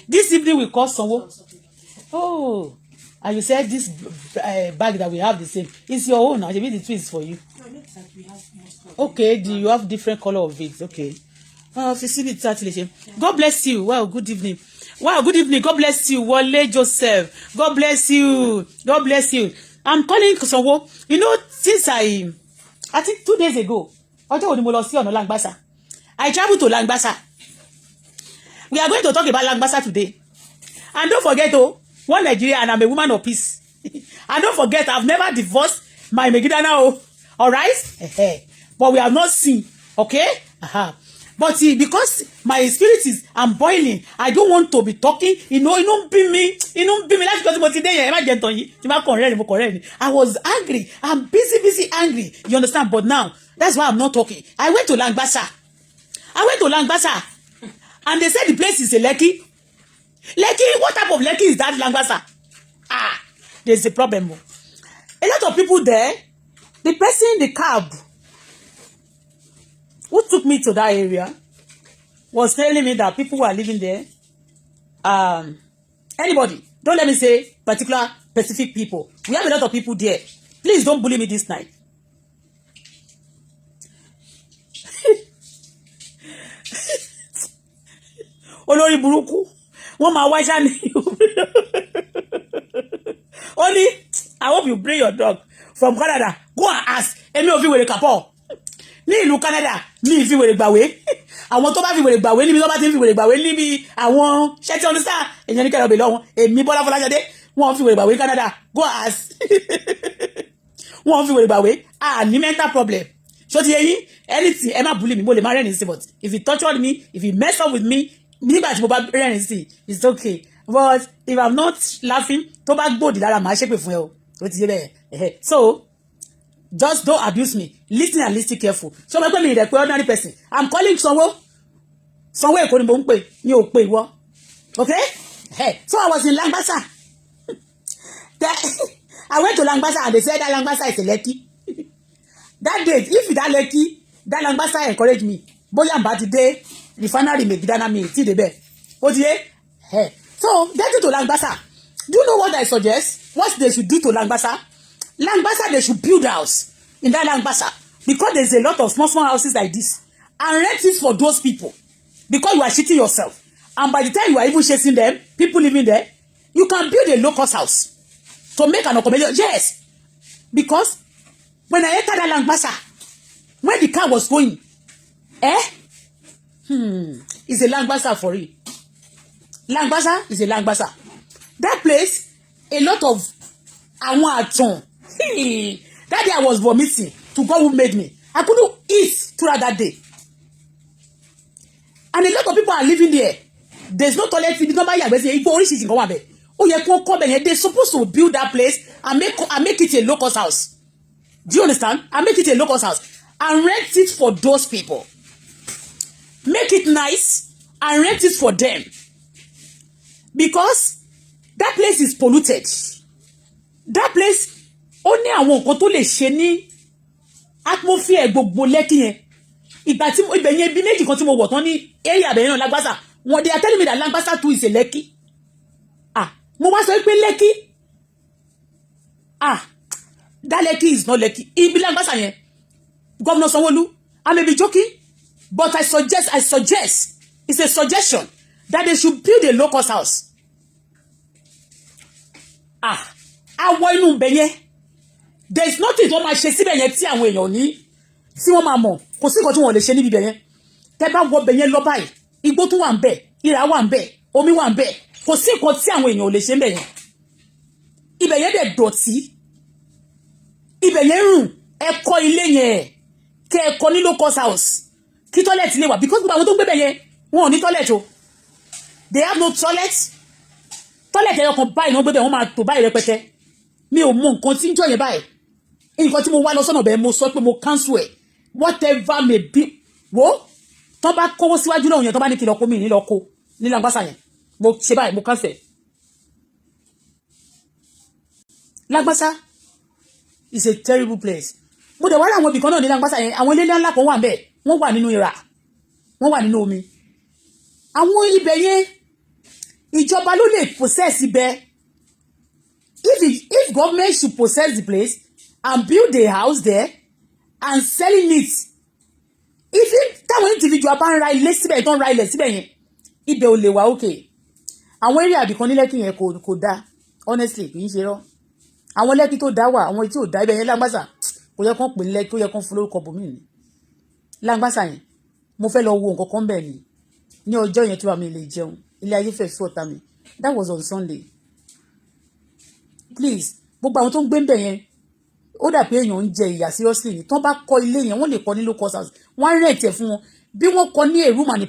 This evening we call Sowolu. Oh, and you said this bag that we have the same. It's your own. Maybe the twins for you. No, it looks like we have most of Okay, do you have different color of it? Okay. God bless you. Wow, good evening. Wow, good evening. God bless you. Wale Joseph. God bless you. God bless you. I'm calling Sowolu. You know, since I think 2 days ago, I Langbasa. I traveled to Langbasa. We are going to talk about Langbasa today. And don't forget, one Nigeria, and I'm a woman of peace. And don't forget, I've never divorced my Megidana. All right? But we have not seen. Okay? But because my spirit is, I'm boiling. I don't want to be talking. You don't be me. That's because today, I was angry. I'm busy angry. You understand? But now, that's why I'm not talking. I went to Langbasa. And they said the place is a Lekki. Lekki, what type of Lekki is that, Langbasa? There's a problem. A lot of people there, the person in the cab who took me to that area was telling me that people who are living there, anybody, don't let me say particular specific people. We have a lot of people there. Please don't bully me this night. Olórí burúkú, wọ́n máa wá ṣá ní only I hope you bring your dog from Canada. Go and ask. Èmi ò fi wèrè kapọ̀. Ní ìlú Canada, mi fi wèrè gbàwé. Àwọn tó bá fi wèrè gbàwé níbi tó bá ti fi wèrè gbàwé níbi àwọn ṣẹ́tí ọdún sáà. Èèyàn ní kẹ́rọ̀ bè lọ́wọ́. Èmi Bọ́lá Fọláṣadé, wọ́n fi wèrè gbàwé Canada. Go and ask. Wọ́n fi wèrè gbàwé. Ní mental problem. So ti yẹn anything, ẹ má bully me, mo lè má rẹ́rìn sí, but if you torture me, if you mess up with me, nígbà tí mo bá rẹ́rìn sí, it's okay. But if I'm not laughing, tó bá gbòdì lára màá ṣépè fún ẹ o. Ó ti yé bẹ́ẹ̀. So just don't abuse me. Listen and listen careful. So my question is the ordinary person. I'm calling Sowolu. Sowolu Èkó ni mo ń pè. Mi ò pè ìwọ. Okay? So I was in Langbasa. I went to Langbasa and they said that Langbasa is a Lekki. That day, if that Lekki, that Langbasa encouraged me. Boya mba ti dé refinery Megidana mi ti dé bẹ́ẹ̀. Ó ti yé? So get to Langbasa. Do you know what I suggest? What they should do to Langbasa? Langbasa, they should build a house in that Langbasa because there's a lot of small houses like this and rent it for those people because you are cheating yourself. And by the time you are even chasing them, people living there, you can build a low-cost house to make an accommodation. Yes, because when I entered that Langbasa, when the car was going, it's a Langbasa for it. Langbasa is a Langbasa. That place, a lot of that day I was vomiting to God who made me. I couldn't eat throughout that day. And a lot of people are living there. There's no toilet. They're supposed to build that place and make it a low-cost house. Do you understand? And make it a low-cost house. And rent it for those people. Make it nice and rent it for them. Because that place is polluted. That place only àwọn nǹkan tó lè ṣe ní atmosphere gbogbo Lekki yẹn. Ìgbà tí ibẹ̀ yẹn bí méjì kan tí mo wọ̀ tán ní area bẹ̀ yẹn Langbasa. They are telling me that Langbasa too is a Lekki. Mo wá sọ pé Lekki. That Lekki is not Lekki. Ibi Langbasa yẹn. Governor Sowolu, I may be joking, but I suggest, it's a suggestion that they should build a low-cost house. Àwọn inú ibẹ̀ yẹn, there is nothing tó máa ṣe síbẹ̀ yẹn tí àwọn èèyàn ní tí wọ́n máa mọ̀ kò sí nǹkan tí wọ́n lè ṣe níbi ibẹ̀ yẹn. Tẹ́ bá wọ ibẹ̀ yẹn lọ báyìí, igbó tún wà ń bẹ̀, ìrà wà ń bẹ̀, omi wà ń bẹ̀, kò sí nǹkan tí àwọn èèyàn ò lè ṣe níbẹ̀ yẹn. Ibẹ̀ yẹn dẹ̀ dọ̀tí, ibẹ̀ yẹn rùn, ẹ kọ́ ilé yẹn, kẹ́ ẹ kọ́ ní low-cost house, kí toilet lè wà because gbogbo àwọn tó ń gbé bẹ̀ yẹn wọn ò ní toilet o. They have no toilet. Toilet ẹyọ kan báyìí wọ́n gbé bẹ̀ wọ́n máa tò báyìí rẹpẹtẹ. Mi ò mọ nǹkan tí ń jọ yẹn báyìí. Nǹkan tí mo wá lọ sọ́nà bẹ́ẹ̀ mo sọ pé mo cancel ẹ̀. Whatever may be. Wo tó bá kówó síwájú náà yẹn tó bá ní kí lọ kó mi ní lọ kó ní Langbasa yẹn. Mo ṣe báyìí mo cancel. Langbasa is a terrible place. Mo dẹ̀ wá láwọn ibì kan náà ní Langbasa yẹn. Àwọn ilé ńlá kan wà ńbẹ̀. Wọ́n wà nínú ìrà. Wọ́n wà nínú omi. Àwọn ibẹ̀ yẹn ìjọba ló lè possess ibẹ̀. If government should possess the place and build a house there and selling it, if táwọn individual bá ń ra ilé síbẹ̀ tó ń ra ilẹ̀ síbẹ̀ yẹn, ibẹ̀ ò lè wá okay. Àwọn area àbíkan ní Lẹ́kì yẹn kò dá honestly kì í ṣe rọ́. Àwọn Lẹ́kì tó dá wà, àwọn tí ò dá ibẹ̀ yẹn Langbasa kò yẹ kán pè ní Lẹ́kì, ó yẹ kán fún lórúkọ bòmí ni. Langbasa yẹn mo fẹ́ lọ wo nǹkan kan bẹ́ẹ̀ ni ní ọjọ́ yẹn tí wàá mi lè jẹun ilé ayé fẹ́ fún ọ̀tá mi. That was on Sunday. Please gbogbo àwọn tó ń gbé ń bẹ̀ yẹn ó dà pé èèyàn ń jẹ ìyà seriously ni. Tó bá kọ́ ilé yẹn wọ́n lè kọ́ ní low cost house, wọ́n á rent ẹ̀ fún wọn. Bí wọ́n kọ́ ní room and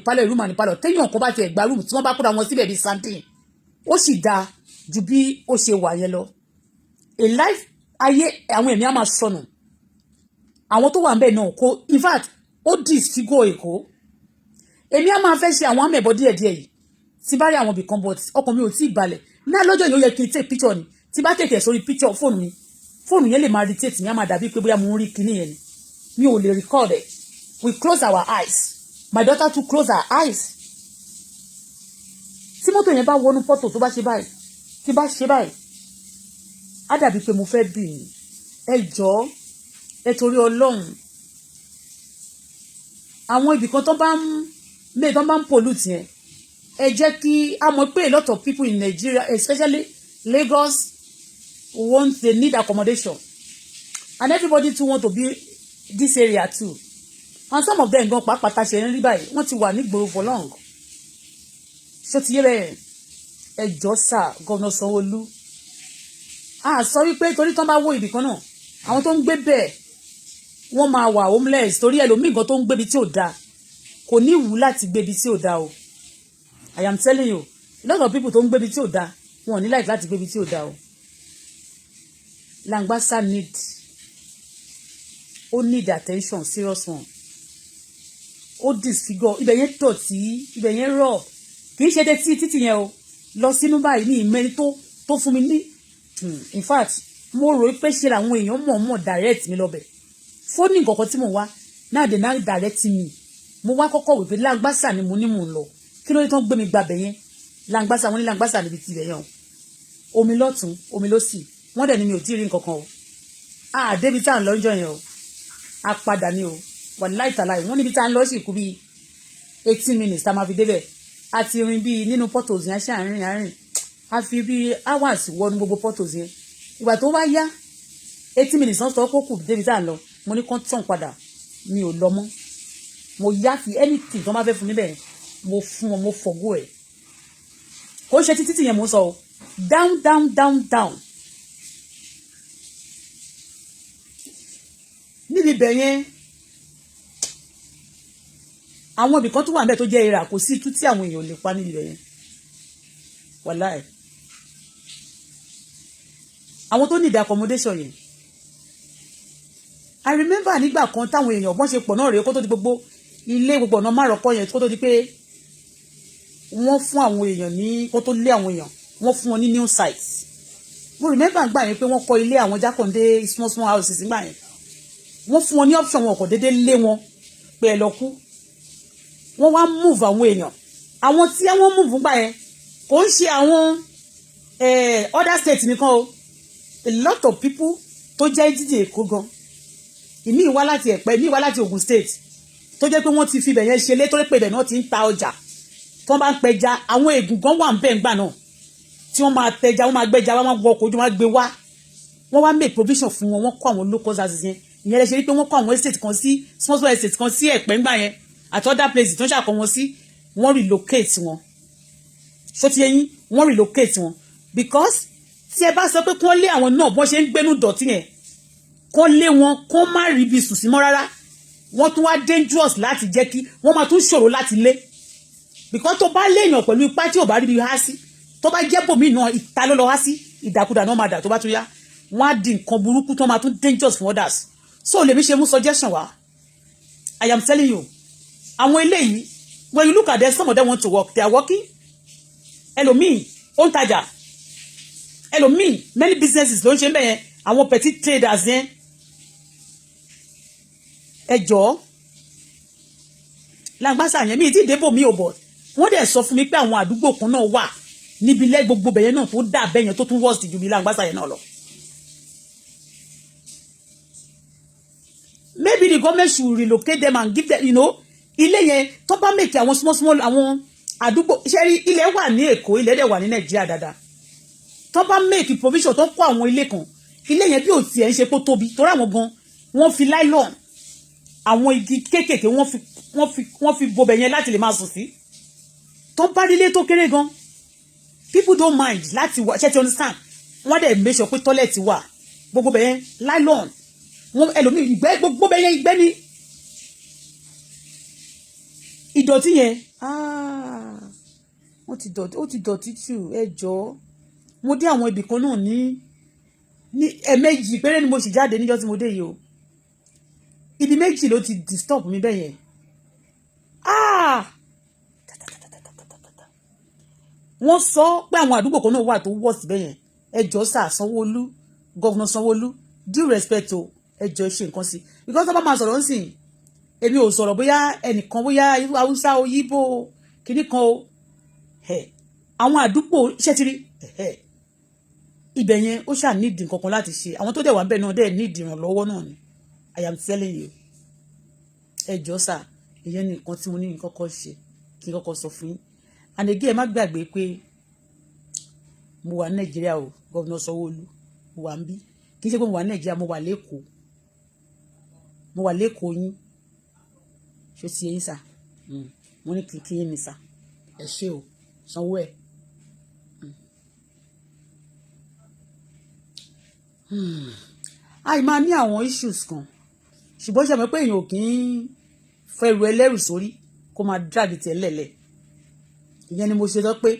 parlour téèyàn kan bá ti ẹ̀gbá room tí wọ́n bá kóra wọn síbẹ̀ bí something ó sì dáa ju bí ó ṣe wà yẹn lọ. A life ayé àwọn èmi á máa sọnù. Àwọn tó wà ń bẹ̀ náà kó in fact ó disfigure Èkó. Èmi á máa fẹ́ ṣe àwọn àmẹ̀bọ díẹ̀díẹ̀ yìí tí bá rí àwọn ibìkan but ọkàn mi ò tí ì balẹ̀. Ní alọ́jọ́ yìí ó yẹ kí n take picture ni tí bá tètè sórí picture fóònù yẹn lè máa irritate mi á máa dàbí pé bóyá mo ń rí kinní yẹn ni mi ò lè record it. We close our eyes. My daughter too close her eyes. Tí mọ́tò yẹn bá wọnú fọ́tò tó bá ṣe báyìí tí bá ṣe báyìí á dàbí pé mo fẹ́ bì ní. Ẹ jọ̀ọ́ ẹ torí Ọlọ́run àwọn ibìkan tó bá ń pollute yẹn ẹ jẹ́ kí a mọ̀ pé a lot of people in Nigeria especially Lagos they need accommodation and everybody too want to be this area too and some of them gan pàápàá ṣe ń rí báyìí wọ́n ti wà nígboro for long. Ṣé ti yé bẹ́ẹ̀ ẹ jọ̀ọ́ sà Governor Sowolu sọ wípé torí tán bá wó ibì kan náà àwọn tó ń gbé bẹ́ẹ̀ wọ́n máa wà homeless torí ẹlòmíì gan tó ń gbébi tí ò dáa kò ní ìwú láti gbébi tí ò dáa o. I am telling you a lot of people tó ń gbébi tí ò dáa wọn ò ní like láti gbébi tí ò dáa o. Langbasa need attention serious one. Ó disfigure ibẹ̀ yẹn dọ̀tí ibẹ̀ yẹn rọ̀ kì í ṣe dé títì yẹn o lọ sínú báyìí ní ìmẹ́ni tó fún mi ní in fact mo rò pé ṣe làwọn èèyàn mọ̀ direct mi lọ́bẹ̀ fóònù nǹkan tí mo wá náà dé náà direct mi mo wá kọ́kọ́ wípé Langbasa ni mo ní mò ń lọ kí ló dé tán gbé mi gbàbẹ̀ yẹn Langbasa wọn ní Langbasa níbi tibẹ̀ yẹn o omi lọ́tún omi lọ́sì wọ́n dẹ̀ ní mi ò tí ì rí nǹkan kan o débi tá à ń lọ́jọ́ yẹn o a padà ní o wà láìtàláì wọ́n níbi tá à ń lọ sí ìkú bíi 18 minutes tá a máa fi débẹ̀ a ti rin bíi nínú portals yẹn ṣe àárín a fi bíi hours wọnú gbogbo portals yẹn ìgbà tó wá yá 18 minutes náà sọ pé kù débi tá à ń lọ mo ní kán tàn padà mi ò lọ mọ́ mo yá fi anything tó máa fẹ́ fún mi bẹ́ẹ̀ mo fún wọn mo fọ̀gọ́ ẹ̀ kò ṣe títí yẹn mo sọ o down níbi ibẹ̀ yẹn àwọn ibì kan tó wà níbẹ̀ tó jẹ́ ìrà kò sí tú tí àwọn èèyàn lè pa níbi ibẹ̀ yẹn wàláì àwọn tó need accommodation yẹn I remember nígbà kan táwọn èèyàn bọ́n ṣe pọ̀ náà rèé kó tó di gbogbo ilé gbogbo ọ̀nà márọ̀kọ́ yẹn kó tó di pé wọ́n fún àwọn èèyàn ní kó tó lé àwọn èèyàn wọ́n fún wọn ní new sites mo remember gbà yẹn pé wọ́n kọ́ ilé àwọn Jákàndé small houses nígbà yẹn wọ́n fún wọn ní option wọn kò déédéé lé wọn pé ẹ lọ kú wọ́n wá move àwọn èèyàn àwọn tí wọ́n move gbà yẹn kò ń ṣe àwọn other states nìkan o a lot of people tó jẹ́ dídì Èkó gan ìmí ìwá láti Ẹ̀pẹ́ ìmí ìwá láti Ògùn state tó jẹ́ pé wọ́n ti fi ibẹ̀ yẹn ṣe lé tó lè pè bẹ̀ náà ti ń ta ọjà tó bá ń pẹja àwọn ègùn gan wà ń bẹ̀ ń gbà náà tí wọ́n máa tẹja wọ́n máa gbẹja wọ́n máa gbọ́ ọkọ̀ ojú wọn gbé wá wọ́n wá make provision fún wọn wọ́n kọ́ àwọn local houses yẹn ìyẹn lè ṣe wípé wọ́n kọ́ àwọn estate kan sí small estate kan sí Ẹ̀pẹ́ ńgbà yẹn at other places tó ń ṣàkọ́ wọn sí wọ́n relocate wọn ṣó ti yẹn wọ́n relocate wọn because tí ẹ bá sọ pé kí wọ́n lé àwọn náà bọ́n ṣe ń gbénú dọ̀tí yẹn kó lé wọn kó má rí ibi sùn sí mọ́ rárá wọ́n tún wá dangerous láti jẹ́ kí wọ́n máa tún ṣòro láti lé because tó bá léèyàn pẹ̀lú ipá tí ò bá rí ibi há sí tó bá jẹ́ bòmí náà ìta ló lọ há sí ìdàkudà náà máa dà tó bá tún yá wọ́n á di nǹkan burúkú tó máa tún dangerous for others so lèmi ṣe mú suggestion wá I am telling you àwọn eléyìí when you look at them some of them want to work they are working ẹlòmíì ó ń tajà ẹlòmíì many businesses ló ń ṣe ń bẹ̀ yẹn àwọn petit traders yẹn ẹjọ́ Langbasa yẹn mi ti débò mi ò bọ̀ wọ́n dẹ̀ sọ fún mi pé àwọn àdúgbò kan náà wà níbi ilé gbogbo bẹ̀yẹn náà tó dà bẹ́yẹn tó tún worst ju bí Langbasa yẹn náà lọ. Maybe the government should relocate them and give them, ilé yẹn tó bá make àwọn small àwọn àdúgbò ṣẹ́rí ilẹ̀ wà ní Èkó ilẹ̀ dẹ̀ wà ní Nàìjíríà dáadáa tó bá make provision tó kọ́ àwọn ilé kan ilé yẹn bí ò tiẹ̀ ń ṣe kó tóbi torí àwọn gan wọ́n fi nylon àwọn igi kéékèèké wọ́n fi bobẹ̀ yẹn láti lè máa sùn sí tó bá rí ilé tó kéré gan people don't mind láti wà ṣe ti understand wọ́n dẹ̀ make sure pé toilet wà gbogbo bẹ̀ yẹn nylon wọ́n ẹlòmíì ìgbẹ́ gbogbo bẹ̀ yẹn ìgbẹ́ ni ìdọ̀tí yẹn ó ti dọ̀tí tù ẹ jọ̀ọ́ mo dé àwọn ibì kan náà ní ẹ̀ẹ̀mejì péré ni mo sì jáde níjọ́ tí mo dé yìí o ibi méjì ló ti disturb mi bẹ́ẹ̀ yẹn wọ́n sọ pé àwọn àdúgbò kan náà wà tó wọ̀ sí bẹ́ẹ̀ yẹn ẹ jọ̀ọ́ sà Sanwó-Olú gọ́vnà Sanwó-Olú due respect o ẹ jọ̀ọ́ ṣe nǹkan sí because ọba máa sọ̀rọ̀ ń sìn èmi ò sọ̀rọ̀ bóyá ẹnìkan bóyá Haúsá o Yíbò kìíní kan o àwọn àdúgbò ṣẹ́tìrí ibẹ̀ yẹn ó ṣáà nídìí nǹkan kan láti ṣe àwọn tó dẹ̀ wà bẹ́ẹ̀ náà dẹ̀ nídìí ìrànlọ́wọ́ náà ni I am telling you ẹ jọ̀ọ́ sà ìyẹn ni nǹkan tí mo ní kọ́kọ́ ṣe kí n kọ́kọ́ sọ fún yín and again ẹ má gbàgbé pé mo wà ní Nàìjíríà o gọ́vnà Sanwó-Olú mo wà ń bí kì í ṣe pé mo wà ní Nàìjíríà mo wà lẹ́kọ̀ọ́ yín ṣó ti yẹn sà mo ní kìkì yín ni sà ẹ ṣé o sanwó ẹ. àì máa ní àwọn issues kan ṣùgbọ́n ṣe mọ̀ pé èèyàn ò kì í fẹ́ ru ẹlẹ́rù sórí kó máa drag tiẹ̀ lẹ̀lẹ̀ ìyẹn ni mo ṣe sọ pé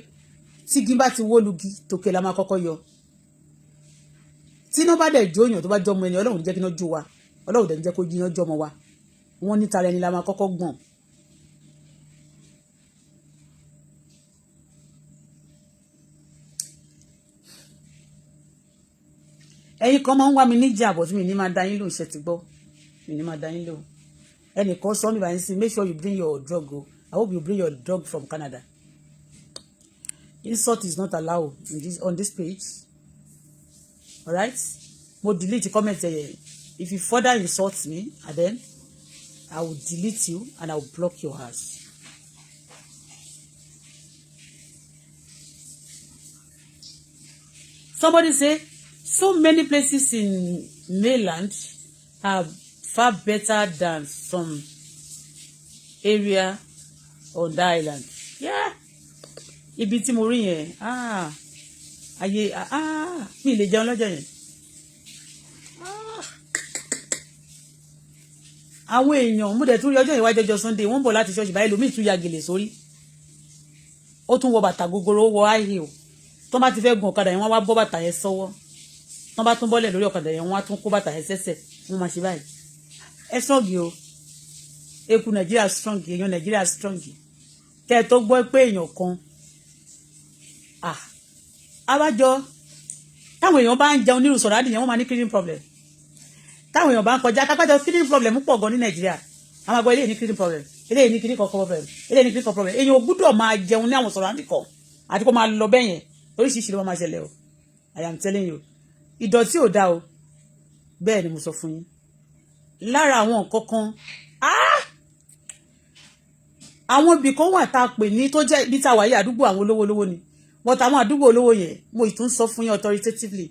tígi bá ti wó lugi tòkè la máa kọ́kọ́ yọ tí iná bá dẹ̀ jó èèyàn tó bá jọmọ ẹni Ọlọ́run jẹ́ kí iná jó wa Ọlọ́run dẹ̀ ń jẹ́ kó jí iná jọmọ wa wọ́n ní tara ẹni la máa kọ́kọ́ gbọ̀n. ẹ̀yin kan máa ń wá mi níjà àbọ̀ tí mi ní máa dá yín lò ṣe ti gbọ́ mi ní máa dá yín lò ẹnìkan sọ mi báyìí sí make sure you bring your drug o I hope you bring your drug from Canada. Insult is not allowed on this page, alright mo delete comment if you further insult me and then I will delete you and I will block your ass. Somebody say so many places in mainland are far better than some area on the island. Yeah. Ibi tí mo rí yẹn ayé mi lè jẹun lọ́jọ́ yẹn. Àwọn èèyàn mú dẹ̀ tún rí ọjọ́ ìwájú ọjọ́ Sunday wọ́n bọ̀ láti ṣọ́ọ̀ṣì báyìí lómi tún ya gèlè sórí ó tún wọ bàtà gogoro ó wọ high heel tó bá ti fẹ́ gun ọ̀kadà yẹn wọ́n wá bọ́ bàtà yẹn sọ́wọ́ tó bá tún bọ́lẹ̀ lórí ọ̀kadà yẹn wọ́n á tún kó bàtà yẹn sẹ́sẹ̀ wọ́n máa ṣe báyìí ẹ strong o eku Nàìjíríà strong èèyàn Nàìjíríà strong kẹ́ ẹ tó gbọ́ pé èèyàn kan abájọ táwọn èèyàn bá ń jẹun nírú sọ̀rọ̀ adìyẹn wọ́n máa ní kidney problem táwọn èèyàn bá ń kọjá kápẹ́jọ kidney problem pọ̀ gan ní Nàìjíríà àwọn àgbọ̀ eléyìí ní kidney problem eléyìí ní kidney problem eléyìí ní kidney problem èèyàn ò gbúdọ̀ máa jẹun ní àwọn sọ̀rọ̀ adìkọ̀ àti kó máa lọ bẹ́yẹn oríṣiríṣi ló máa ṣẹlẹ̀ o I am telling you ìdọ̀tí ò dá o bẹ́ẹ̀ ni mo sọ fún yín lára àwọn nǹkan kan àwọn ibì kan wà tá a pè ní tó jẹ́ ibi tá a wà yìí àdúgbò àwọn olówó ni but àwọn àdúgbò olówó yẹn mo ìtún sọ fún yín authoritatively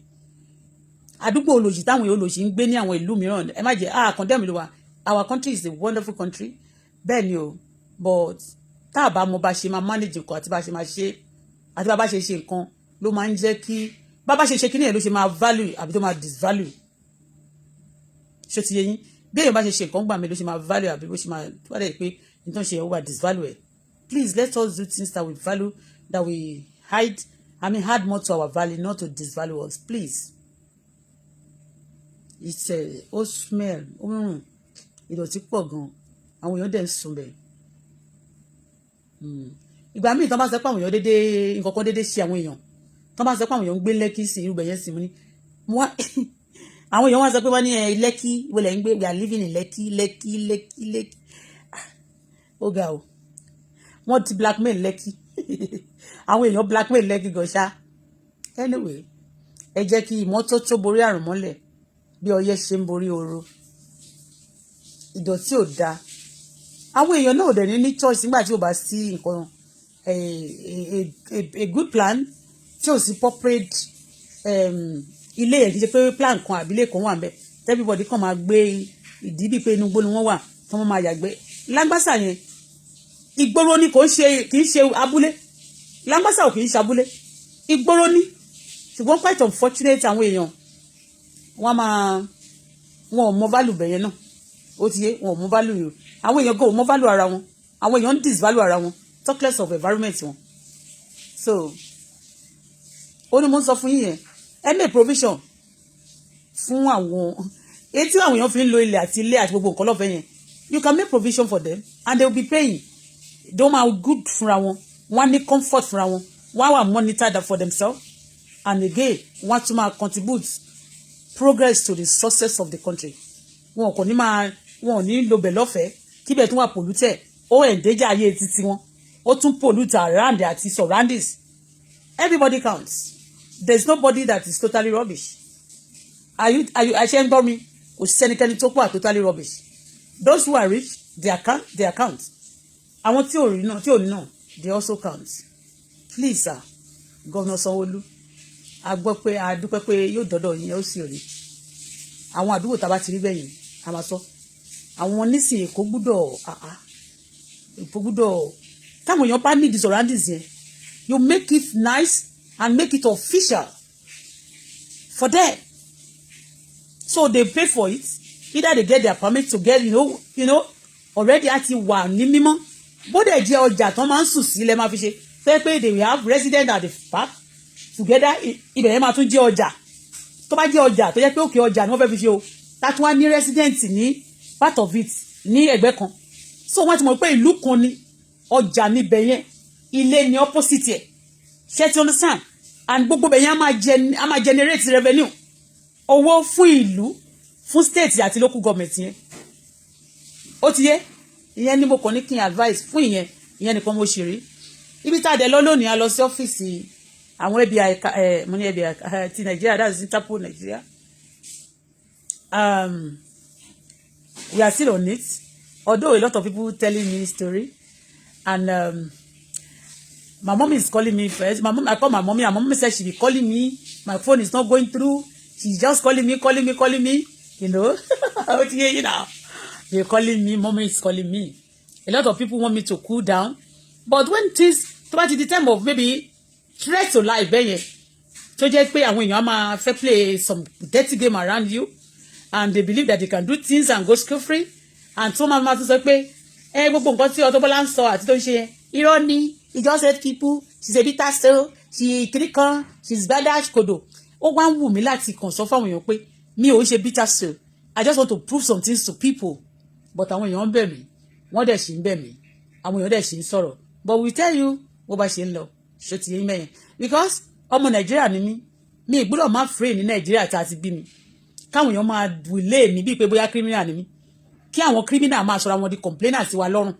àdúgbò olòṣì táwọn èèyàn olòṣì ń gbé ní àwọn ìlú mìíràn ẹ má jẹ́ condemn ìlú wa our country is a wonderful country bẹ́ẹ̀ ni o but tá a bá mọ bá ṣe máa manage nǹkan àti bá ṣe máa ṣe àti bá ṣe ṣe nǹkan ló máa ń jẹ́ kí bá ṣe kíní ẹ̀ ló ṣe máa value àbí tó máa disvalue ṣé ti yé yín bí èèyàn bá ṣe ṣe nǹkan gbà mí ló ṣe máa value àbí bó ṣe máa tó dẹ̀ pé nítorí ṣe over disvalue ẹ̀ please let us do things that we value that we add more to our value not to disvalue us please. It's ó smell ó rùn ìdọ̀tí pọ̀ gan àwọn èèyàn dẹ̀ ń sùn bẹ̀. Ìgbà míì tán bá sọ pé àwọn èèyàn dédé nǹkan kan dédé ṣe àwọn èèyàn tán bá sọ pé àwọn èèyàn ń gbé Lẹ́kì sí irú bẹ̀yẹn sí mu ní àwọn èèyàn wá sọ pé wọ́n ní Lẹ́kì wọlé ń gbé we are living in Lẹ́kì ó ga o wọ́n ti blackmail Lẹ́kì àwọn èèyàn blackmail Lekki gan ṣá. Anyway, ẹ jẹ́ kí ìmọ́tótó borí àrùn mọ́lẹ̀ bí ọyẹ́ ṣe ń borí ooru. Ìdọ̀tí ò dáa. Àwọn èèyàn náà ò dẹ̀ ní choice nígbà tí ò bá sí nǹkan a good plan tí ò sí corporate ilé ẹ̀ kì í ṣe pé plan kan àbílẹ̀ kan wà ń bẹ̀ everybody kàn máa gbé ìdí bíi pé inú igbó ni wọ́n wà tí wọ́n máa yàgbẹ́. Langbasa yẹn ìgboro ni kì í ṣe abúlé. Langbasa ò kì í ṣe abúlé, ìgboro ni. Ṣùgbọ́n quite unfortunate àwọn èèyàn wọn ò mọ value bẹ̀yẹn náà. Ó ti yé, wọn ò mọ value yìí. Àwọn èèyàn kò mọ value ara wọn, àwọn èèyàn ń disvalue ara wọn, talk less of environment wọn. So ó ní mo ń sọ fún yín yẹn, ẹ make provision fún àwọn èyí tí àwọn èèyàn fi ń lo ilẹ̀ àti ilé àti gbogbo nǹkan lọ́fẹ̀ẹ́ yẹn. You can make provision for them and they will be paying. They máa good fúnra wọn, wọ́n ní comfort fúnra wọn, wọ́n wà monitor that for themselves and again wọ́n tún máa contribute progress to the success of the country. Wọn kò ní lo bẹ̀ lọ́fẹ̀ẹ́ kí bẹ̀ tún wà polluted ó endanger ayé títí wọn ó tún pollute around àti surroundings. Everybody counts. There's nobody that is totally rubbish. Are you ṣe ń gbọ́ mi? Kò sí ẹnikẹ́ni tó kọ́ totally rubbish. Those who are rich, they account. Àwọn tí ò ní náà, they also count. Please, sir, Governor Sowolu, a dúpẹ́ pé yóò dọ́dọ̀ yín ó sì rí. Àwọn àdúgbò tá a bá ti rí bẹ́yìn, a máa sọ. Àwọn onísìn Èkó gbúdọ̀ táwọn èèyàn bá ní the surroundings yẹn, you make it nice and make it official for them. So they pay for it. Either they get their permit to get, you know, already àti wà ní mímọ́. Bó dẹ̀ jẹ́ ọjà tán máa ń sùn sí ilẹ̀ máa fi ṣe. Fẹ́ pé they will have resident at the park together. Ibẹ̀ yẹn máa tún jẹ́ ọjà. Tó bá jẹ́ ọjà tó jẹ́ pé òkè ọjà ni wọ́n fẹ́ fi ṣe o. That one ní resident ní part of it ní ẹgbẹ́ kan. So wọ́n ti mọ̀ pé ìlú kan ni ọjà níbẹ̀ yẹn. Ilé ni opposite ẹ̀. Ṣé ti understand? And gbogbo bẹ̀ yẹn á máa generate revenue. Owó fún ìlú, fún state àti local government yẹn. Ó ti yé? Ìyẹn ni mo kàn ní kí n advice fún ìyẹn nìkan mo ṣe rí. Ibi tá a dẹ̀ lọ lónìí a lọ sí ọ́fíìsì àwọn FBI mo ní FBI ti Nigeria, that's Interpol Nigeria. We are still on it, although a lot of people telling me story and my mom is calling me first. I call my mommy and my mom said she be calling me. My phone is not going through. She's just calling me, you know. You know. They're calling me, mommy is calling me. A lot of people want me to cool down. But when things, towards the time of maybe threat to life, so just pay and when you fair play some dirty game around you, and they believe that they can do things and go scot-free, and some of them say, gbogbo nǹkan tí Auto Bola ń sọ àti tó ń ṣe irọ́ ni, he just hate people, she's a bitter soul, she kirikan, she's badass kodo. Ó wá ń wù mí láti kàn sọ fáwọn èèyàn pé mi ò ń ṣe bitter soul. I just want to prove some things to people. But àwọn èèyàn ń bẹ̀ mí, wọ́n dẹ̀ ṣì ń bẹ̀ mí, àwọn èèyàn dẹ̀ ṣì ń sọ̀rọ̀. But we tell you bó bá ṣe ń lọ, ṣé ti yé mẹ́yìn. Because ọmọ Nàìjíríà ni mí, mi ìgbọ́dọ̀ máa free ní Nàìjíríà tá a ti bí mi. Káwọn èèyàn máa wílé mi bíi pé bóyá criminal ni mí. Kí àwọn criminal máa sọ̀rọ̀ àwọn di complainant sí wa lọ́rùn.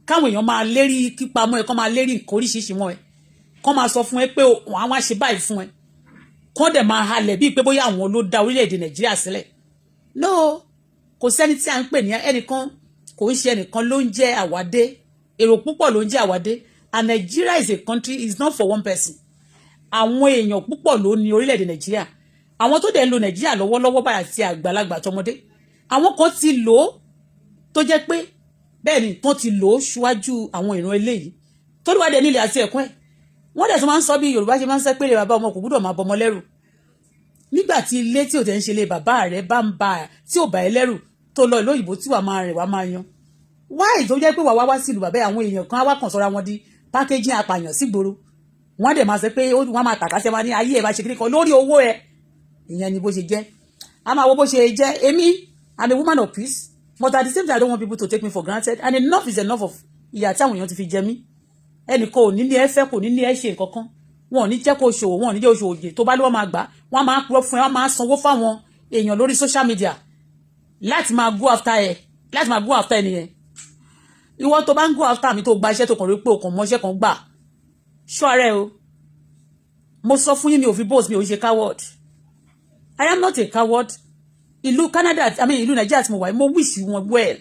Káwọn èèyàn máa lérí kípa mọ́ ẹ, kán máa lérí nǹkan oríṣiríṣi mọ́ ẹ. Kán máa sọ fún ẹ pé àwọn á ṣe báyìí fún ẹ. Kán dẹ̀ máa halẹ̀ bíi pé bóyá àwọn ló dá orílẹ̀-èdè Nàìjíríà sílẹ̀. No, kò sẹ́ni tí a ń pè ní ẹnìkan, kò ń ṣe ẹnìkan ló ń jẹ́ àwádé. Èrò púpọ̀ ló ń jẹ́ àwádé. And Nigeria is a country, is not for one person. Àwọn èèyàn púpọ̀ ló ní orílẹ̀-èdè Nàìjíríà. Àwọn tó dẹ̀ ń lo Nàìjíríà lọ́wọ́lọ́wọ́ báyìí àti àgbàlagbà tọmọdé. Àwọn kan ti lò ó tó jẹ́ pé bẹ́ẹ̀ ni wọ́n ti lò ó ṣíwájú àwọn ìran eléyìí. Tó ló wá dé nílé àti ẹ̀kọ́ ẹ̀. Wọ́n dẹ̀ tó máa ń sọ bí Yorùbá ṣe máa ń sẹ́ pé lè bàbá ọmọ kò gbúdọ̀ máa bọmọ lẹ́rù. Nígbà tí ilé tí ò tẹ́ ń ṣe lé bàbá rẹ̀ bá ń ba tí ò bá ẹ lẹ́rù tó lọ ìlú òyìnbó tí wàá máa rìn wàá máa yan. Wáì tó jẹ́ pé wàá wá sí ìlú bàbá àwọn èèyàn kan á wá kàn sọ́ra wọn di packaging apààyàn sígboro. Wọ́n dẹ̀ máa sọ pé wọ́n máa tàkà sẹ́wọ́n ní ayé ẹ̀ bá ṣe kíní kan lórí owó ẹ̀. Ìyẹn ni bó ṣe jẹ́. A máa wo bó ṣe jẹ́. Èmi, I'm a woman of peace. But at the same time, I don't want people to take me for granted. And enough is enough of ìyà tí àwọn èèyàn ti fi jẹ mí. Ẹnìkan ò ní ní ẹ fẹ́, kò ní ní ẹ ṣe nǹkan kan. Wọn ò ní jẹ́ kó ṣòwò, wọn ò ní jẹ́ oṣù òjè. Tó bá lọ́wọ́ máa gbà, wọ́n máa purọ́ fún ẹ, wọ́n máa sanwó fáwọn èèyàn lórí social media láti máa go after ẹ, láti máa go after ẹnìyẹn. Ìwọ tó bá ń go after mi tó gba iṣẹ́ tó kàn rí pé o kàn mọ iṣẹ́ kan gbà, ṣọ́ ara ẹ o mo sọ fún yín mi ò fi boast mi ò ṣe coward I am not a coward ìlú Canada ìlú Nigeria tí mo wà mo wish wọn well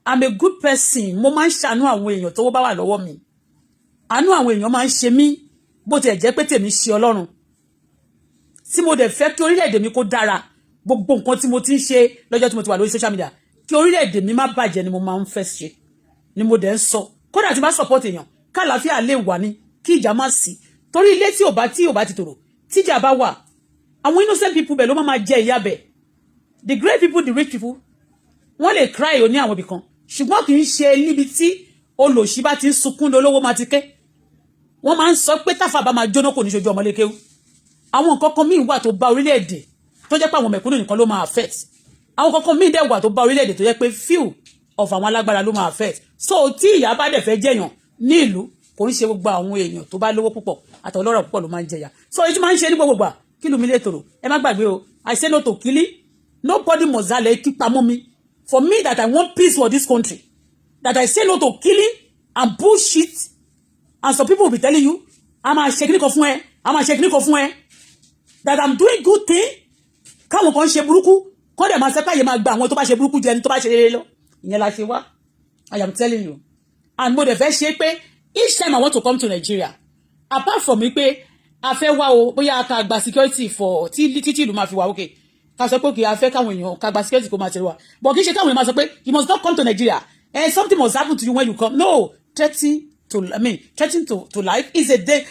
I'm a good person mo máa ń ṣàánú àwọn èèyàn tó bá wà lọ́wọ́ mi àánú àwọn èèyàn máa ń ṣe mí bó tiẹ̀ jẹ́ pé tèmi ṣe Ọlọ́run tí mo dẹ̀ fẹ́ kí orílẹ̀-èdè mi kó dára gbogbo nǹkan tí mo ti ń ṣe lọ́jọ́ tí mo ti wà lórí social media kí orílẹ̀-èdè mi má bàjẹ́ ni mo máa ń fẹ́ ṣe ni mo dẹ̀ ń sọ kódà tí bá support èèyàn kálàáfíà lè wà ní kí ìjà má sí torí ilé tí ò bá ti tòrò tíjà bá wà àwọn innocent people bẹ̀ ló máa jẹ ìyà bẹ̀ the great people the rich people wọ́n lè cry ó ní àwọn ibì kan ṣùgbọ́n kì í ṣe níbi tí olòṣì bá ti ń sunkún lólówó máa ti ké wọ́n máa ń sọ pé táfà bá máa jóná kò ní ṣojú ọmọlékéwú àwọn nǹkan kan míì wà tó bá orílẹ̀-èdè tó jẹ́ pé àwọn mẹ̀kúnnù nìkan ló máa affect àwọn nǹkan kan míì dẹ̀ wà tó bá orílẹ̀-èdè tó jẹ́ pé few of àwọn alágbára ló máa affect so tí ìyà bá dẹ̀ fẹ́ jẹ̀yàn ní ìlú kò ń ṣe gbogbo àwọn èèyàn tó bá lówó púpọ̀ àtọlọ́rọ̀ púpọ̀ ló máa ń jẹyà so èyí tí máa ń ṣe ní gbogbo gbà kí lùmí lè tòrò ẹ má gbàgbé o I say no to killing nobody must zale kí pamọ́ mi for me that I want peace for this country that I say no to killing and bullshit and some people will be telling you a máa ṣe kíní kan fún ẹ a máa ṣe kíní kan fún ẹ that I'm doing good thing káwọn kan ṣe burúkú kọ́ dẹ̀ máa sẹ́pà yẹn máa gba àwọn tó bá ṣe burúkú jẹ ẹni tó bá ṣe rere lọ ìyẹn la ṣe wá I am telling you and mo dẹ̀ fẹ́ ṣe pé each time I want to come to Nigeria apart from mi pé a fẹ́ wá o bóyá ká gba security for títí ìlú máa fi wá okay ká sọ pé kì í a fẹ́ káwọn èèyàn ká gba security kó máa tẹ̀lé wa but kì í ṣe káwọn èèyàn máa sọ pé you must not come to Nigeria and something must happen to you when you come no threatening to life is a day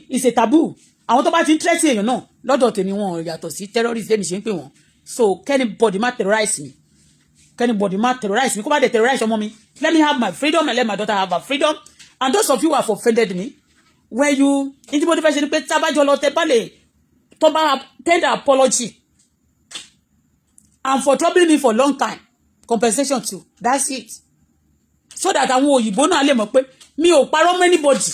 is a taboo àwọn tó bá ti ń threaten èèyàn náà lọ́dọ̀ tèmi wọn yàtọ̀ sí terrorist èmi ṣe ń pè wọ́n so anybody má terrorize me kó bá dé terrorize ọmọ mi let me have my freedom and let my daughter have her freedom and those of you who have offended me when you intibodi fẹ́ ṣe ni pé tábàjọ lọ tẹ bá lè tó bá tender apology and for troubling me for long time compensation too that's it so that àwọn òyìnbó náà lè mọ̀ pé mi ò parọ́ mọ́ anybody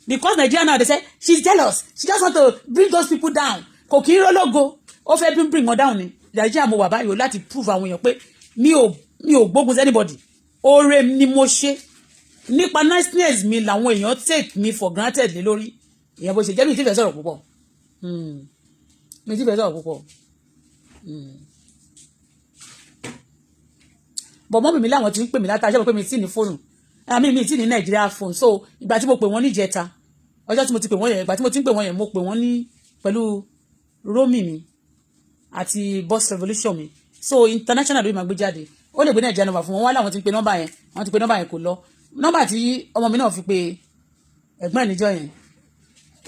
because Nigeria now they say she's jealous she just want to bring those people down kò kí ń rọ́lọ́go ó fẹ́ bring wọn down ni Nigeria mo wà báyìí o láti prove àwọn èèyàn pé mi ò gbógun sí anybody oore ni mo ṣe nípa niceness mi làwọn èèyàn take me for granted lé lórí ìyẹn bó ṣe jẹ́ mi ti fẹ́ sọ̀rọ̀ púpọ̀ bọ̀ mọ́mì mi láwọn ti ń pè mí látà ṣé pé mi tí ní fóònù mi tí ní Nigeria phone so ìgbà tí mo pè wọ́n ní ìjẹta ọjọ́ tí mo ti pè wọ́n yẹn ìgbà tí mo ti ń pè wọ́n yẹn mo pè wọ́n ní pẹ̀lú romi mi àti boss revolution mi so international ló máa gbé jáde ó lè gbé Nigeria number fún wọn wá láwọn ti ń pe nọ́mbà yẹn wọ́n ti pe nọ́mbà yẹn kò lọ nọ́mbà tí ọmọ mi náà fi pe ẹ̀gbọ́n ẹ̀ níjọ́ yẹn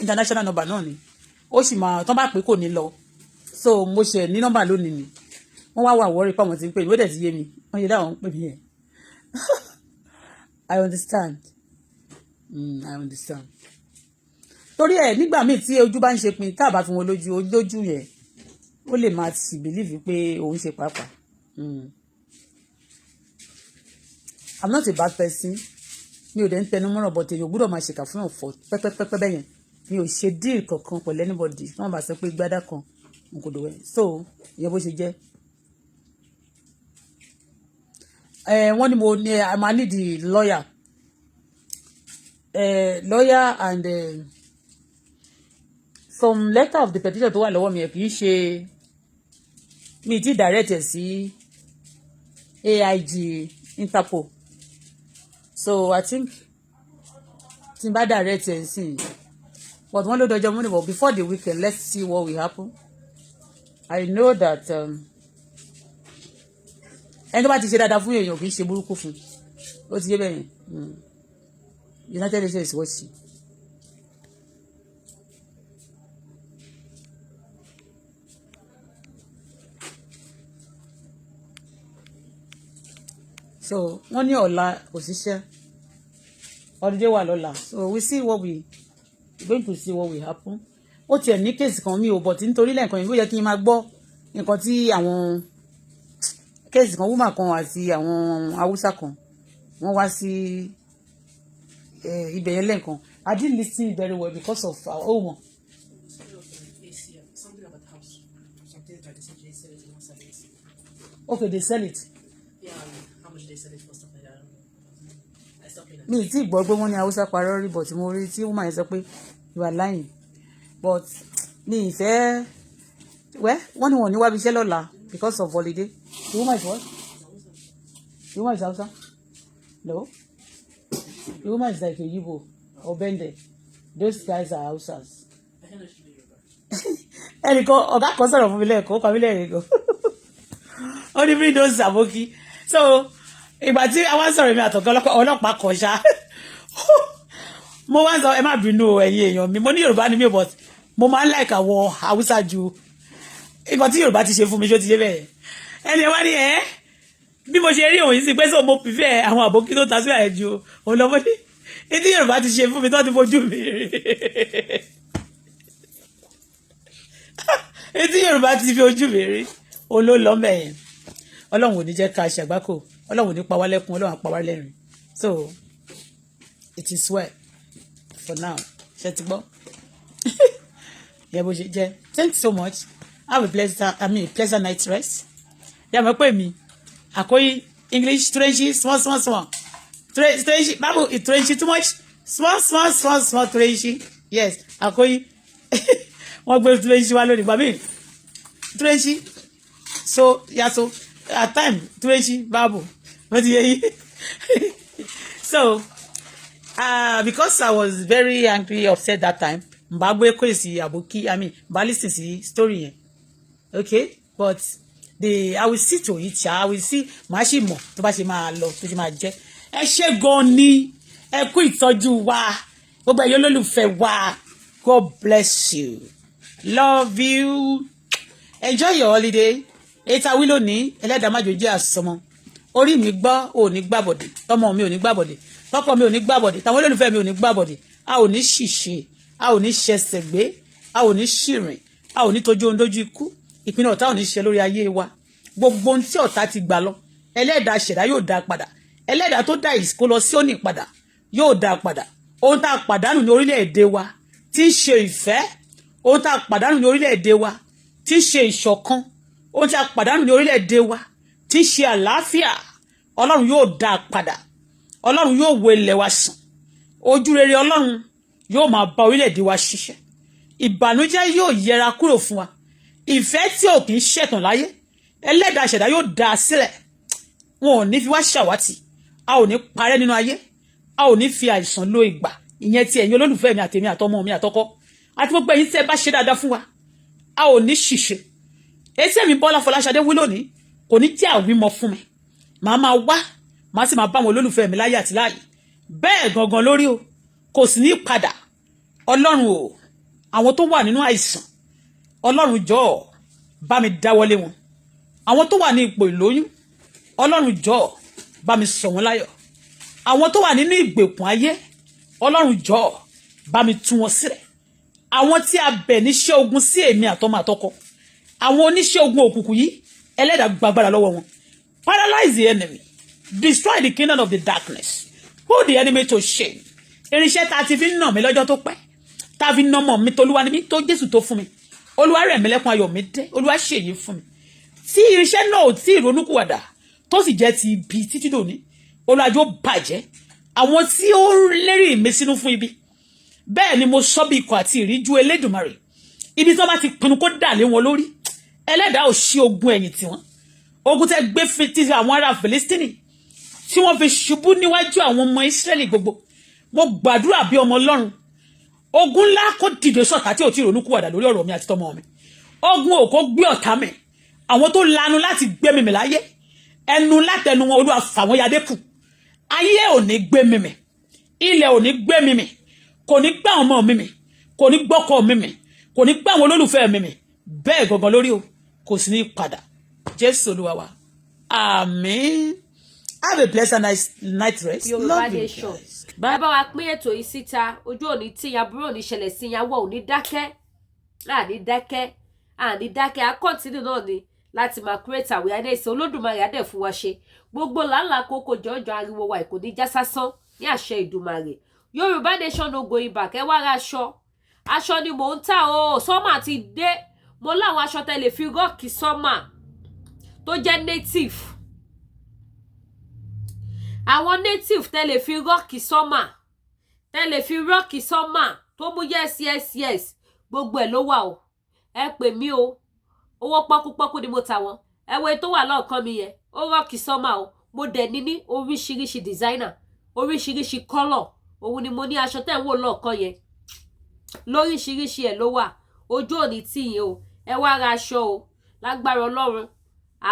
international number náà ni ó sì máa tán bá pé kò ní lọ so mo ṣe ní nọ́mbà lónìí ni wọ́n wá wà wọ́rí pé àwọn ti ń pè mí ó dẹ̀ ti yé mi wọ́n yẹ dáwọn pè mí yẹn I understand torí ẹ̀ nígbà míì tí ojú bá ń ṣe pin tá a bá fi wọn lójú yẹn ó lè máa sì believe pé òun ṣe pàápàá I'm not a bad person mi ò dẹ̀ ń tẹnu mọ́ràn but èèyàn gbọ́dọ̀ máa ṣèkà fún ọ̀fọ̀ pẹ́pẹ́pẹ́pẹ́ bẹ́yẹn mi ò ṣe deal kankan pẹ̀lú anybody wọ́n bá sọ pé gbádà kan n kò dòwẹ́ so ìyẹn bó ṣe jẹ́ wọ́n ní mo ní I ma need the lawyer and some letter of the petition tó wà lọ́wọ́ mi ẹ̀ kì í ṣe mi ti direct ẹ̀ sí AIG Interpol so I think tí n bá direct ẹ̀ sí but wọ́n ló dọjọ́ múni but before the weekend let's see what will happen I know that ẹni tó bá ti ṣe dáadáa fún èèyàn kì í ṣe burúkú fún ó ti yé bẹ́ẹ̀ yẹn United Nations is watching. So wọ́n ní ọ̀la òṣìṣẹ́ holiday wà lọ́la so we see what we going to see what will happen. Ó tiẹ̀ ní kéèsì kan mi ò bọ̀ tí nítorí lẹ́ẹ̀kan yìí ó yẹ kí n máa gbọ́ nǹkan tí àwọn kéèsì kan woman kan àti àwọn haúsá kan wọ́n wá sí ibẹ̀ yẹn lẹ́ẹ̀kan I didn't listen very well because of our own one. Something about the house. Something that they said they sell it, they won't sell it. Okay, they sell it. Yeah, how much they sell it for stuff like that. I Me tí gbọ́ pé wọ́n ní Hausa parọ́ rí but mo rí tí woman yẹn sọ pé you are lying but me ìfẹ́ wọ́n ní wọ́n ní wá bí iṣẹ́ lọ́la because of holiday. The woman is what? The woman is Hausa? No. The woman is like a Igbo or Bende. Those guys are Hausas. Ẹnìkan ọ̀gá kan sọ̀rọ̀ fún mi lẹ́ẹ̀kan ó kọ́ mi lẹ́ẹ̀kan gan. Ó ní bí those aboki. So ìgbà tí àwọn sọ̀rọ̀ mi àtọ̀gá ọlọ́pàá kan ṣá mo wá ń sọ ẹ má bínú ẹ̀yin èèyàn mi mo ní Yorùbá ni mi but mo máa ń like àwọn Haúsá ju nǹkan tí Yorùbá ti ṣe fún mi ṣó ti ṣe bẹ́ẹ̀ ẹni ẹ wá ní ẹ bí mo ṣe rí òun yìí sí pé sọ mo prefer àwọn àbókí tó ta sí àyè ju òun lọ́mọ ní etí Yorùbá ti ṣe fún mi tó ti fojú mi etí Yorùbá ti fi ojú mi rí òun ló lọ́ mẹ́yìn Ọlọ́run ò ní jẹ́ ká ṣàgbákò Ọlọ́run ò ní pa wá lẹ́kún Ọlọ́run á pa wá lẹ́rìn so it is well for now ṣe ti gbọ́ yẹ bó ṣe jẹ́ thank you so much have a pleasant night rest yà mọ̀ pé mi àkóyí English trendy small trendy Bible trendy too much small trendy yes àkóyí wọ́n gbé trendy wá lónìí gbàmí trendy so yàtọ̀ at time trendy Bible wọ́n ti yẹ yí so because I was very angry upset that time mba gbé kwesi aboki mba listen sí story yẹn okay but I will see to it I will see màá ṣì mọ̀ tó bá ṣe máa lọ tó ṣe máa jẹ́ ẹ ṣé gan ni ẹ kú ìtọ́jú wa gbogbo ẹ̀yin olólùfẹ́ wa God bless you love you enjoy your holiday ètò àwílò ní ẹlẹ́dàá májò jẹ́ àsọmọ orí mi gbọ́ ò ní gbàbọ̀dé tọmọ mi ò ní gbàbọ̀dé tọkọ mi ò ní gbàbọ̀dé tàwọn olólùfẹ́ mi ò ní gbàbọ̀dé a ò ní ṣìṣe a ò ní ṣẹsẹ̀ gbé a ò ní ṣìrìn a ò ní tójú ohun dójú ikú ìpinnu ọ̀tá ò ní ṣe lórí ayé wa gbogbo ohun tí ọ̀tá ti gbà lọ ẹlẹ́dàá ṣẹ̀dá yóò dá padà ẹlẹ́dàá tó dá ìsìnkú lọ sí òní padà yóò dá padà ohun tá a pàdánù ní orílẹ̀-èdè wa tí ń ṣe ìfẹ́ ohun tá a pàdánù ní orílẹ̀-èdè wa tí ń ṣe ìṣọ̀kan ohun tí a pàdánù ní orílẹ̀-èdè wa tí ń ṣe àlàáfíà ọlọ́run yóò dá padà ọlọ́run yóò wo ilẹ̀ wa sàn ojú rere ọlọ́run yóò máa bá orílẹ̀-èdè wa ṣiṣẹ́ ìbànújẹ́ yóò yẹra kúrò fún wa ìfẹ́ tí ò kì í ṣẹ̀tàn láyé ẹlẹ́dàá ṣẹ̀dá yóò dá a sílẹ̀ wọn ò ní fi wá ṣàwátì a ò ní parẹ́ nínú ayé a ò ní fi àìsàn lo ìgbà ìyẹn tí ẹ̀yin olólùfẹ́ mi àtèmi àtọmọ mi àtọkọ àti gbogbo ẹ̀yin tí ẹ bá ṣe dáadáa fún wa a ò ní ṣìṣe etí ẹ̀mí Bọ́lá Fọláṣadé wí lónìí kò ní jẹ́ àwímọ fún mi màá máa wá màá sì máa bá àwọn olólùfẹ́ mi láyé àti láàyè bẹ́ẹ̀ gangan lórí o kò sì ní padà ọlọ́run o àwọn tó wà nínú àìsàn ọlọ́run jọ̀ọ́ bá mi dáwọ́lé wọn àwọn tó wà ní ipò ìlóyún ọlọ́run jọ̀ọ́ bá mi sọ wọ́n láyọ̀ àwọn tó wà nínú ìgbèkùn ayé ọlọ́run jọ̀ọ́ bá mi tú wọn sílẹ̀ àwọn tí a bẹ̀ níṣẹ́ ogun sí èmi àtọmọ àtọkọ àwọn oníṣẹ́ ogun òkùnkùn yìí ẹlẹ́dàá gbàgbára lọ́wọ́ wọn paralyze the enemy destroy the kingdom of the darkness put the enemy to shame irinṣẹ́ tá a ti fi ń nà mí lọ́jọ́ tó pẹ́ tá a fi ń nà mọ̀ mi tolúwa ni mi tó Jésù tó fún mi olúwa rẹ̀ mí lẹ́kún ayọ̀ mi dé olúwa ṣèyí fún mi tí irinṣẹ́ náà ò tí ì ronúkúwàdà tó sì jẹ́ ti ibi títí dòní olùwàjò bàjẹ́ àwọn tí ó ń lérí mi sínú fún ibi bẹ́ẹ̀ ni mo sọ bí ikọ̀ àti ìríjú Elédùmarè ibi tí wọ́n bá ti pinnu kó dà lé wọn lórí ẹlẹ́dàá ò ṣí ogun ẹ̀yìn tiwọn ogun tẹ́ gbé ti àwọn ará Fìlístínì tí wọ́n fi ṣubú níwájú àwọn ọmọ Ísírẹ́lì gbogbo mo gbàdúrà bí ọmọ Ọlọ́run ogun ńlá kó dìde sọ̀tá tí ò tí ronúkúwàdà lórí ọ̀rọ̀ mi àti tọmọ mi ogun ò kó gbé ọ̀tá mi àwọn tó lanu láti gbé mi láyé ẹnu látẹnu wọn Olúwa fà wọ́n yadé kù ayé ò ní gbé mi mì ilẹ̀ ò ní gbé mi mì kò ní gbá ọmọ mi mì kò ní gbọ́kọ mi mì kò ní gbá àwọn olólùfẹ́ mi mì bẹ́ẹ̀ gangan lórí o kò sì ní padà Jésù Olúwa wa àmín. Have a pleasant night rest. Yorùbá Nation. Bá wa pín ètò yìí síta ojú òní tí àbúrò òní ṣẹlẹ̀ sí ìyàwó òní dákẹ́ àní dákẹ́ a continue náà ni láti máa create awareness Olódùmarè á dẹ̀ fún wa ṣe gbogbo làálàá kókó jọjọ ariwo wa kò ní já sásán ní àṣẹ Ìdùmarè. Yorùbá Nation no going back ẹ wá ra aṣọ ni mò ń tà o sọ́mà ti dé mo láwọn aṣọ tẹ́lẹ̀ fi rọ́ọ̀kì sọ́mà tó jẹ́ native àwọn native tẹ́lẹ̀ fi rọ́ọ̀kì sọ́mà tẹ́lẹ̀ fi rọ́ọ̀kì sọ́mà tó mú yes gbogbo ẹ̀ ló wà o ẹ pè mí o owó pọ́kúpọ́kú ni mo tà wọ́n ẹwẹ́ tó wà lọ́ọ̀kan mi yẹn ó rọ́ọ̀kì sọ́mà o mo dẹ̀ ní oríṣiríṣi designer oríṣiríṣi color òun ni mo ní aṣọ tẹ́ ń wò lọ́ọ̀kan yẹn lóríṣiríṣi ẹ̀ ló wà ojú òní tì yín o ẹ wá ra aṣọ o lágbára Ọlọ́run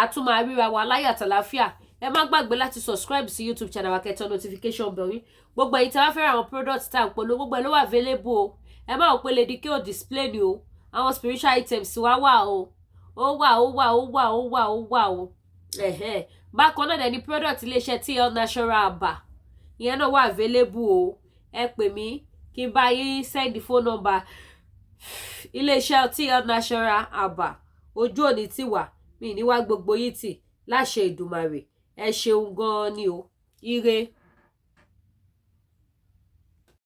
àtún máa ríra wa láyà tàlàáfíà ẹ má gbàgbé láti subscribe sí YouTube channel wa kẹtọ notification bell yín gbogbo èyí tí wọ́n fẹ́ràn àwọn product tá à ń polówó gbogbo ẹ̀ ló wà available o ẹ má wò pé Lady K ò display ni o àwọn spiritual items wá wà o ó wà o bákan náà dẹ̀ ní product iléeṣẹ́ TL Natural Aba ìyẹn náà wà available o ẹ pè mí kí n bá yín send the phone number iléeṣẹ́ TL Natural Aba ojú òní ti wà mí ní wá gbogbo yìí tì láṣẹ Ìdùmarè ẹ ṣeun gan-an ni o ire.